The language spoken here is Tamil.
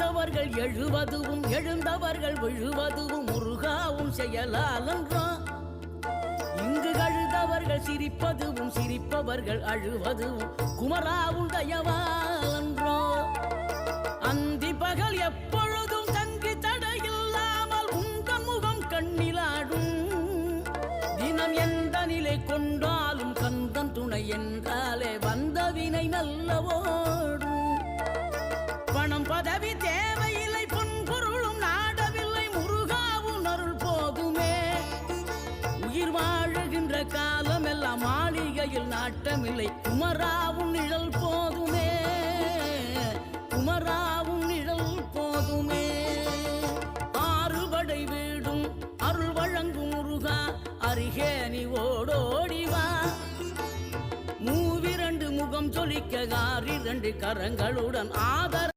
விழுந்தவர்கள் எழுவதுவும் எழுந்தவர்கள் விழுவதுவும் முருகாவும் செயலாலன்றோ. இங்கு அழுதவர்கள் சிரிப்பதுவும் சிரிப்பவர்கள் அழுவதுவும் குமராவும் தயவாலன்றோ. அந்தி பகல் எப்பொழுதும் தங்கி தடையில்லாமல் உங்கள் முகம் கண்ணிலாடும். தினம் எந்த நிலை கொண்டாலும் கந்தன் துணை என்றாலே வந்த வினை நல்லவோடும். பணம் பதவி தேவையில்லை பொன்பொருளும் நாடவில்லை முருகாவும் அருள் போதுமே. உயிர் வாழுகின்ற காலம் எல்லாம் மாளிகையில் நாட்டமில்லை குமராவும் நிழல் போதுமே. குமராவும் நிழல் போதுமே. ஆறுபடை வீடும் அருள் வழங்கும் முருகா அருகே நீ ஓடோடிவா. மூவிரண்டு முகம் சொலிக்க 6 கரங்களுடன் ஆதர